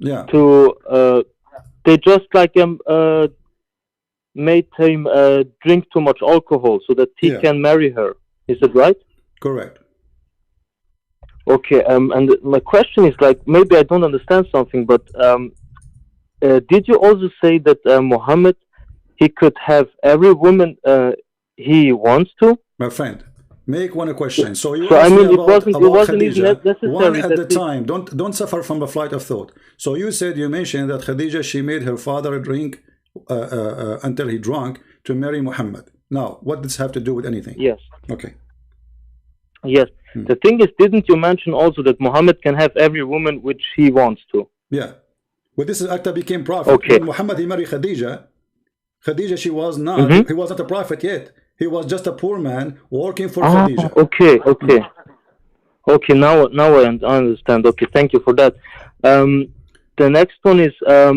to they just like made him drink too much alcohol so that he can marry her. Is that right? Correct. Okay, and my question is like, maybe I don't understand something, but did you also say that Muhammad, he could have every woman he wants to? My friend, make one question. So you I mean, it wasn't Khadija, even necessary. One at the time. Don't suffer from the flight of thought. So you mentioned that Khadija, she made her father drink until he drank to marry Muhammad. Now, what does this have to do with anything? Yes. Okay. Yes. The thing is, didn't you mention also that Muhammad can have every woman which he wants to? Yeah. Well, this is after became prophet. Okay. When Muhammad, he married Khadija. Khadija, she was not, he was not a prophet yet. He was just a poor man working for Khadija. Okay. Okay, now I understand. Okay, thank you for that. The next one is, I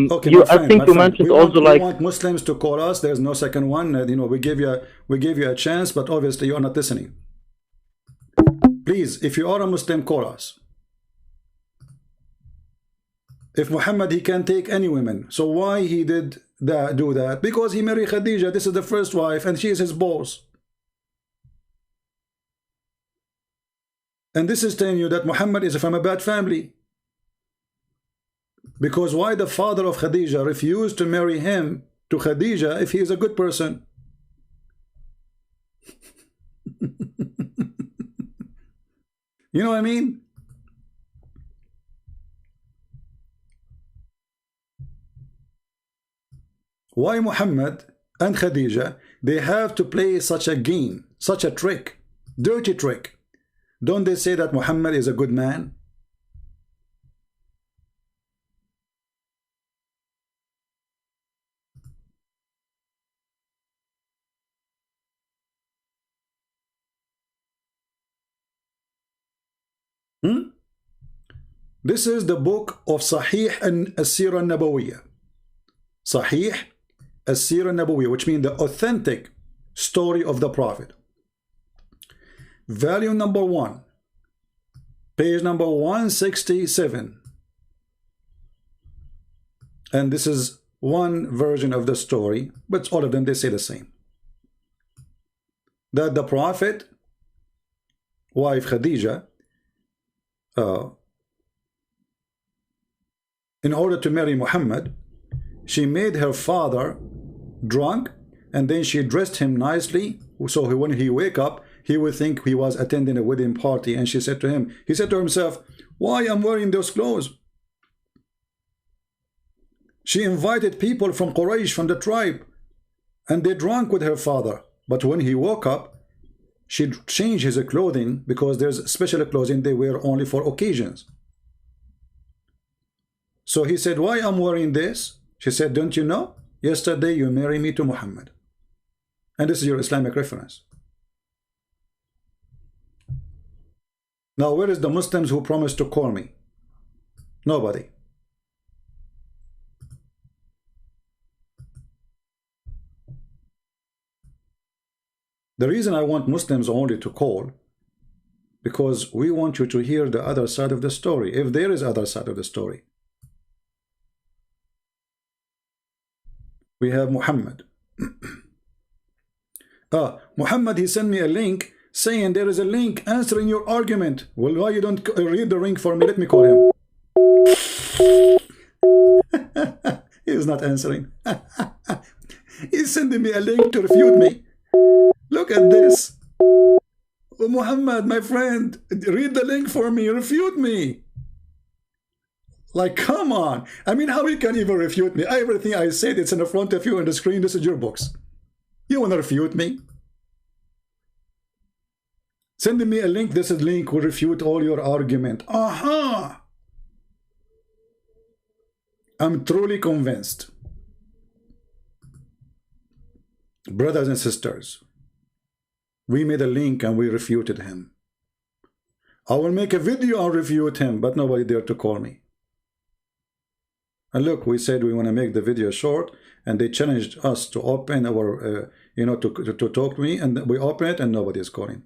think you mentioned also like... We want Muslims to call us. There's no second one. You know, we gave you a chance, but obviously you are not listening. Please, if you are a Muslim, call us. If Muhammad, he can take any women, so why he did do that? Because he married Khadija. This is the first wife, and she is his boss. And this is telling you that Muhammad is from a bad family. Because why the father of Khadija refused to marry him to Khadija if he is a good person? You know what I mean? Why Muhammad and Khadija, they have to play such a game, such a trick, dirty trick? Don't they say that Muhammad is a good man? This is the book of Sahih and As-Sirah Nabawiyah. Sahih As-Sirah Nabawiyah, which means the authentic story of the Prophet. Volume number 1, page number 167. And this is one version of the story, but all of them, they say the same. That the Prophet, wife Khadija, in order to marry Muhammad, she made her father drunk, and then she dressed him nicely, so when he wake up, he would think he was attending a wedding party. And she said to him, he said to himself, why am I wearing those clothes? She invited people from Quraysh, from the tribe, and they drank with her father. But when he woke up, she changed his clothing, because there's special clothing they wear only for occasions. So he said, why am I wearing this? She said, don't you know? Yesterday you married me to Muhammad. And this is your Islamic reference. Now, where is the Muslims who promised to call me? Nobody. The reason I want Muslims only to call, because we want you to hear the other side of the story, if there is other side of the story. We have Muhammad. Muhammad, he sent me a link saying there is a link answering your argument. Well, why you don't read the link for me? Let me call him. He is not answering. He's sending me a link to refute me. Look at this. Muhammad, my friend, read the link for me. Refute me. Like, come on. I mean, how you can even refute me? Everything I said, it's in the front of you on the screen. This is your books. You want to refute me? Sending me a link. This is link will refute all your argument. Aha! I'm truly convinced. Brothers and sisters, we made a link and we refuted him. I will make a video and refute him, but nobody dared to call me. And look, we said we want to make the video short, and they challenged us to open our, to talk to me, and we open it, and nobody is calling.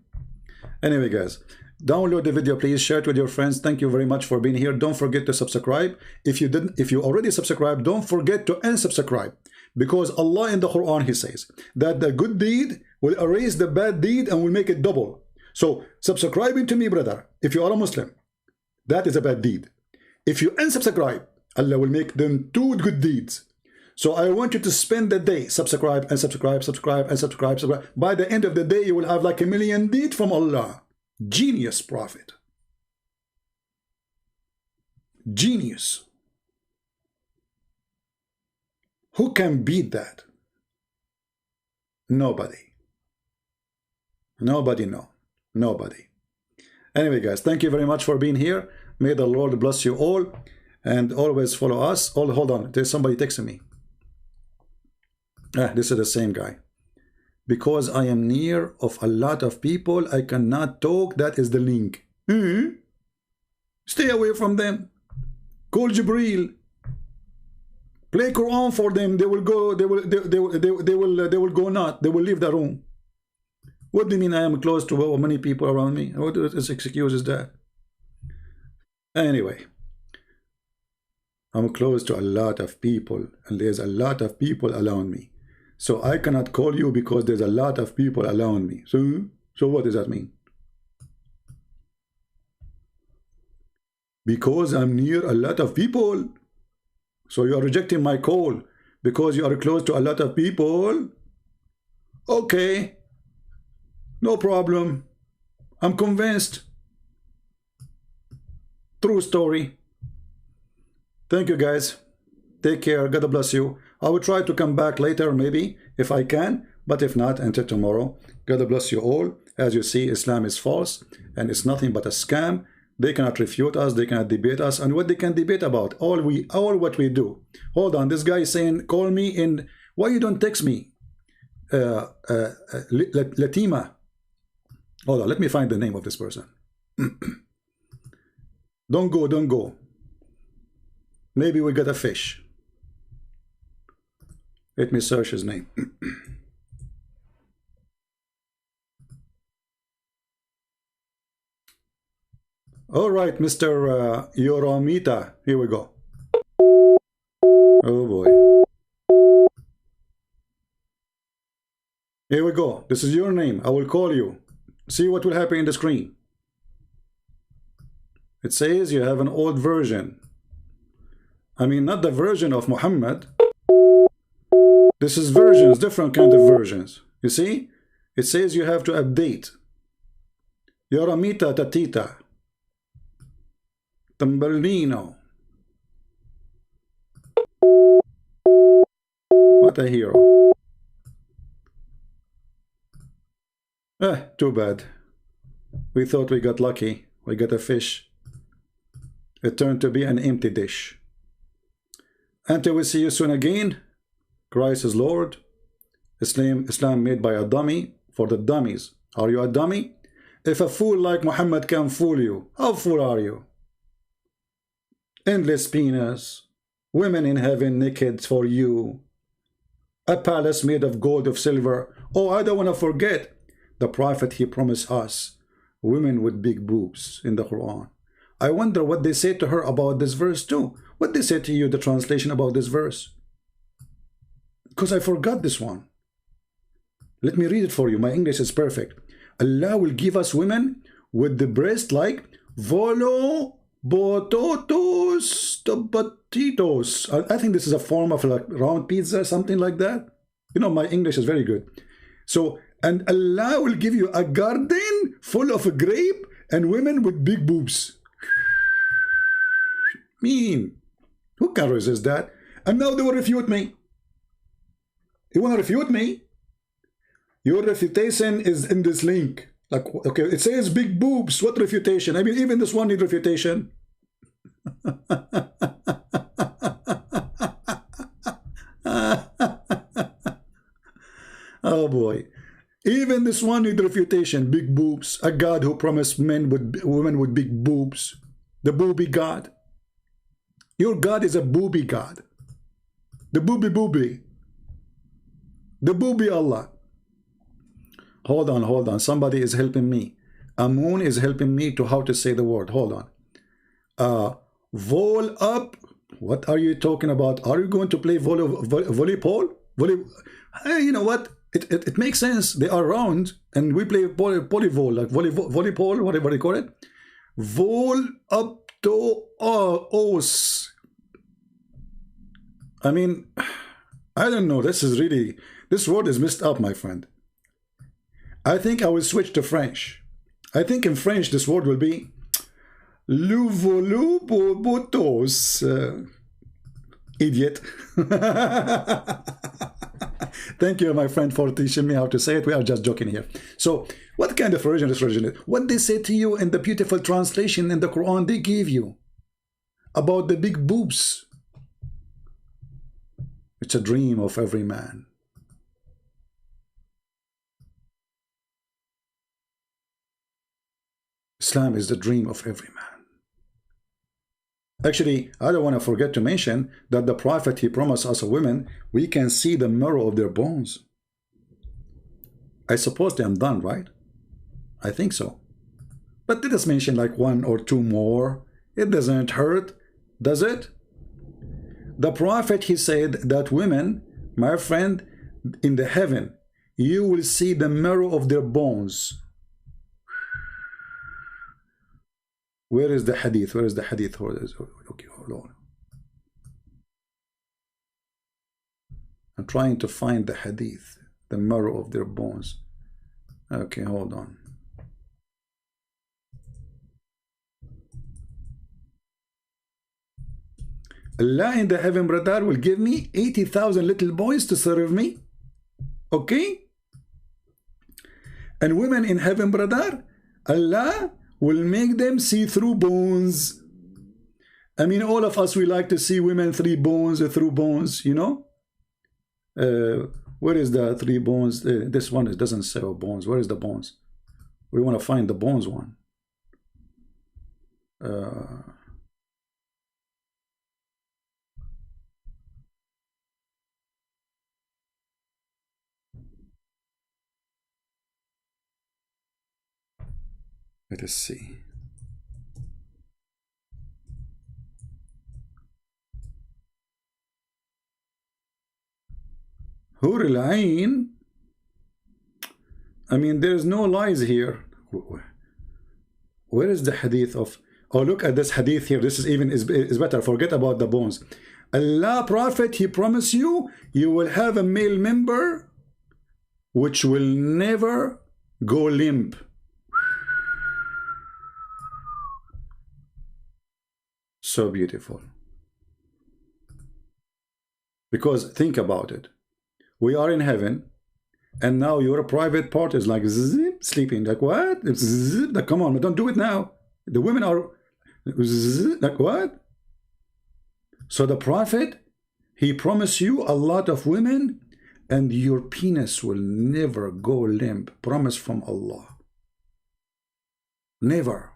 Anyway, guys, download the video, please share it with your friends. Thank you very much for being here. Don't forget to subscribe. If you already subscribed, don't forget to unsubscribe, because Allah in the Quran, he says that the good deed will erase the bad deed and will make it double. So subscribing to me, brother, if you are a Muslim, that is a bad deed. If you unsubscribe, Allah will make them 2 good deeds. So I want you to spend the day, subscribe and subscribe, subscribe and subscribe, subscribe. By the end of the day, you will have like 1 million deeds from Allah. Genius prophet. Genius. Who can beat that? Nobody. Nobody, no. Nobody. Anyway, guys, thank you very much for being here. May the Lord bless you all. And always follow us. Oh, hold on. There's somebody texting me. This is the same guy. Because I am near of a lot of people, I cannot talk. That is the link. Stay away from them. Call Jibreel. Play Quran for them. They will go. They will go not. They will leave the room. What do you mean I am close to many people around me? What excuse is that? Anyway. I'm close to a lot of people, and there's a lot of people around me. So I cannot call you because there's a lot of people around me. So what does that mean? Because I'm near a lot of people. So you are rejecting my call because you are close to a lot of people. Okay. No problem. I'm convinced. True story. Thank you, guys. Take care. God bless you. I will try to come back later, maybe, if I can. But if not, until tomorrow. God bless you all. As you see, Islam is false. And it's nothing but a scam. They cannot refute us. They cannot debate us. And what they can debate about? All what we do. Hold on. This guy is saying, call me in. Why you don't text me? Latima. Hold on. Let me find the name of this person. Don't go. Don't go. Maybe we got a fish. Let me search his name. All right, Mr. Yoromita. Here we go. Oh boy. Here we go. This is your name. I will call you. See what will happen in the screen. It says you have an old version. I mean, not the version of Muhammad. This is versions, different kind of versions. You see? It says you have to update. Yoramita Tatita. Tambellino. What a hero. Too bad. We thought we got lucky. We got a fish. It turned to be an empty dish. Until we see you soon again. Christ is Lord. Islam made by a dummy for the dummies. Are you a dummy? If a fool like Muhammad can fool you, how fool are you? Endless penis, women in heaven naked for you, a palace made of gold of silver. Oh, I don't want to forget the prophet, he promised us women with big boobs in the Quran. I wonder what they say to her about this verse too. What they say to you, the translation about this verse. Because I forgot this one. Let me read it for you. My English is perfect. Allah will give us women with the breast like volo bototos tobatitos. I think this is a form of like round pizza, something like that. You know, my English is very good. So, and Allah will give you a garden full of a grape and women with big boobs. Mean. Who can resist that? And now they will refute me. You want to refute me? Your refutation is in this link. Like, okay, it says big boobs. What refutation? I mean, even this one needs refutation. Oh boy. Even this one needs refutation. Big boobs. A God who promised women with big boobs. The booby God. Your God is a booby God. The booby. The booby Allah. Hold on. Somebody is helping me. Amun is helping me to how to say the word. Hold on. Vol up. What are you talking about? Are you going to play volleyball? Hey, you know what? It makes sense. They are round, and we play polyvol, like volleyball, whatever they call it. Vol up to os. I mean, I don't know. This word is messed up, my friend. I think I will switch to French. I think in French this word will be Louvolubotos. Idiot. Thank you, my friend, for teaching me how to say it. We are just joking here. So, what kind of religion is religion? What they say to you in the beautiful translation in the Quran they gave you about the big boobs. It's a dream of every man. Islam is the dream of every man. Actually, I don't want to forget to mention that the Prophet, he promised us women, we can see the marrow of their bones. I suppose I'm done, right? I think so. But let us mention like one or two more. It doesn't hurt, does it? The Prophet, he said that women, my friend, in the heaven, you will see the marrow of their bones. Where is the hadith? Where is the hadith? Okay, hold on. I'm trying to find the hadith, the marrow of their bones. Okay, hold on. Allah in the heaven, brother, will give me 80,000 little boys to serve me. Okay? And women in heaven, brother, Allah will make them see through bones. I mean, all of us, we like to see women through bones, you know? Where is the 3 bones? This one doesn't say bones. Where is the bones? We want to find the bones one. Let us see. Hur al-Ain. I mean, there's no lies here. Where is the hadith of? Oh, look at this hadith here. This is even is better. Forget about the bones. Allah, Prophet, He promised you, you will have a male member which will never go limp. So beautiful. Because think about it. We are in heaven, and now your private part is like zip, sleeping. Like what? Zip, like, come on, don't do it now. The women are zip, like what? So the Prophet, he promised you a lot of women, and your penis will never go limp. Promise from Allah. Never.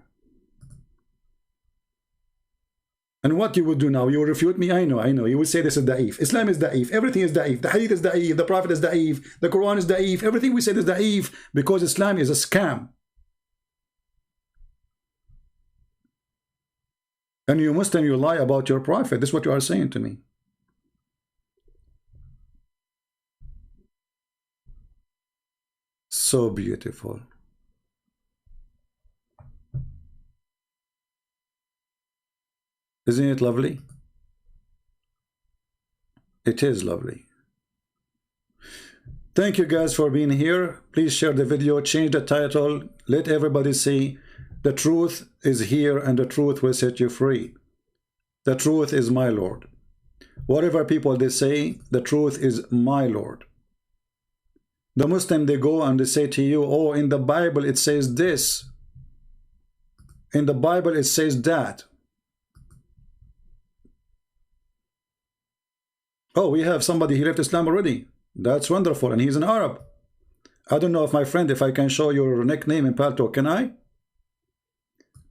And what you would do now? You will refute me? I know. You will say this is da'if. Islam is da'if. Everything is da'if. The hadith is da'if. The Prophet is da'if. The Quran is da'if. Everything we said is da'if because Islam is a scam. And you Muslim, you lie about your Prophet. This is what you are saying to me. So beautiful. Isn't it lovely? It is lovely. Thank you guys for being here. Please share the video, change the title, let everybody see the truth is here and the truth will set you free. The truth is my Lord. Whatever people they say, the truth is my Lord. The Muslim, they go and they say to you, oh, in the Bible it says this. In the Bible it says that. Oh, we have somebody, he left Islam already. That's wonderful, and he's an Arab. I don't know if my friend, if I can show your nickname in Palto, can I?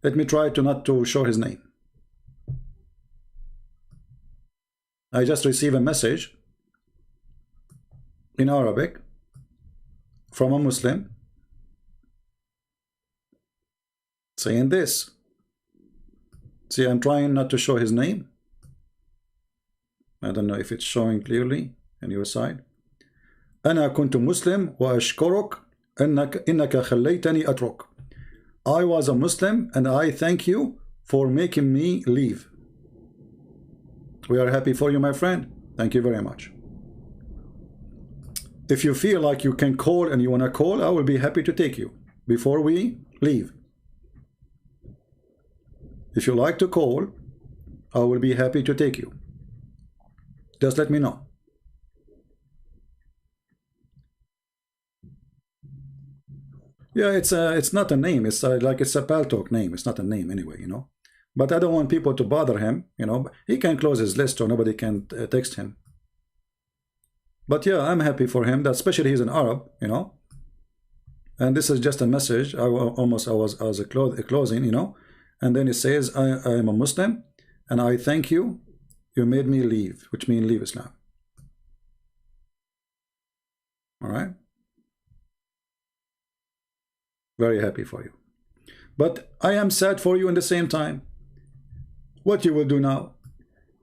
Let me try to not to show his name. I just received a message in Arabic from a Muslim saying this. See, I'm trying not to show his name. I don't know if it's showing clearly on your side. أنا كنت مسلم وأشكرك إنك خليتني أترك. I was a Muslim and I thank you for making me leave. We are happy for you, my friend. Thank you very much. If you feel like you can call and you want to call, I will be happy to take you before we leave. If you like to call, I will be happy to take you. Just let me know. Yeah, it's not a name. It's like it's a Paltalk name. It's not a name anyway, you know. But I don't want people to bother him, you know. He can close his list or nobody can text him. But yeah, I'm happy for him. That especially he's an Arab, you know. And this is just a message. I was a closing, you know. And then it says, I am a Muslim, and I thank you. You made me leave, which means leave Islam. All right. Very happy for you. But I am sad for you in the same time. What you will do now?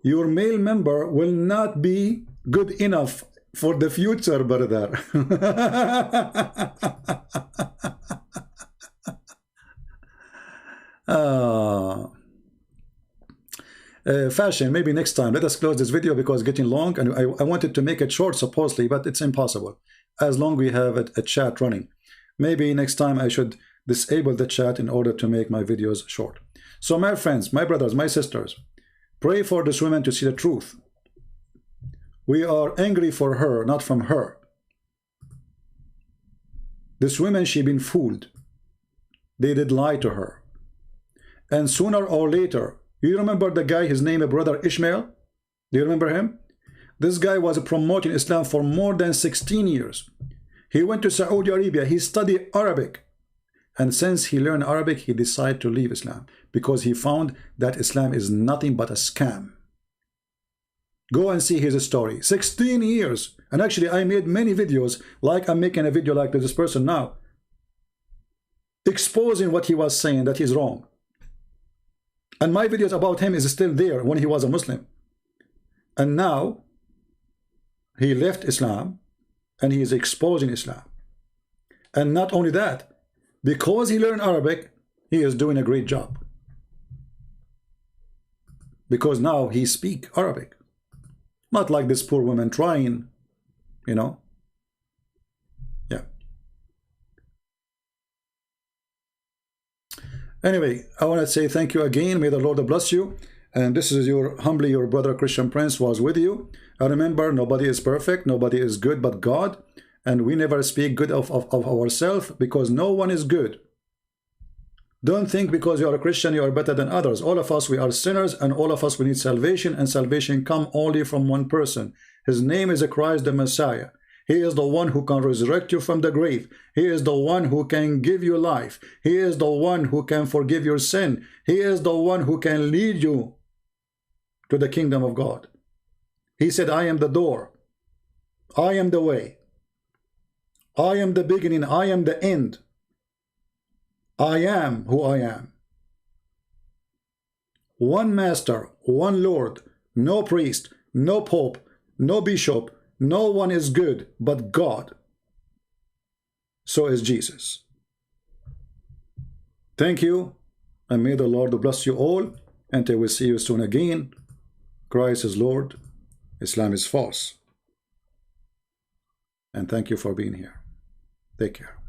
Your male member will not be good enough for the future, brother. Fashion, maybe next time. Let us close this video because it's getting long, and I wanted to make it short supposedly, but it's impossible as long we have a chat running. Maybe next time I should disable the chat in order to make my videos short. So my friends, my brothers, my sisters, Pray for this woman to see the truth. We are angry for her, not from her. This woman, she been fooled. They did lie to her. And sooner or later, you remember the guy, his name is Brother Ishmael? Do you remember him? This guy was promoting Islam for more than 16 years. He went to Saudi Arabia. He studied Arabic. And since he learned Arabic, he decided to leave Islam because he found that Islam is nothing but a scam. Go and see his story. 16 years. And actually, I made many videos, like I'm making a video like this person now, exposing what he was saying, that he's wrong. And my videos about him is still there when he was a Muslim. And now, he left Islam, and he is exposing Islam. And not only that, because he learned Arabic, he is doing a great job. Because now he speaks Arabic. Not like this poor woman trying, you know. Yeah. Anyway, I want to say thank you again. May the Lord bless you. And this is humbly your brother Christian Prince was with you. And remember, nobody is perfect. Nobody is good but God. And we never speak good of ourselves because no one is good. Don't think because you are a Christian you are better than others. All of us, we are sinners, and all of us, we need salvation, and salvation comes only from one person. His name is Christ the Messiah. He is the one who can resurrect you from the grave. He is the one who can give you life. He is the one who can forgive your sin. He is the one who can lead you to the kingdom of God. He said, I am the door. I am the way. I am the beginning. I am the end. I am who I am. One master, one Lord, no priest, no pope, no bishop, no one is good but God. So is Jesus. Thank you, and may the Lord bless you all, and I will see you soon again. Christ is Lord, Islam is false. And thank you for being here. Take care.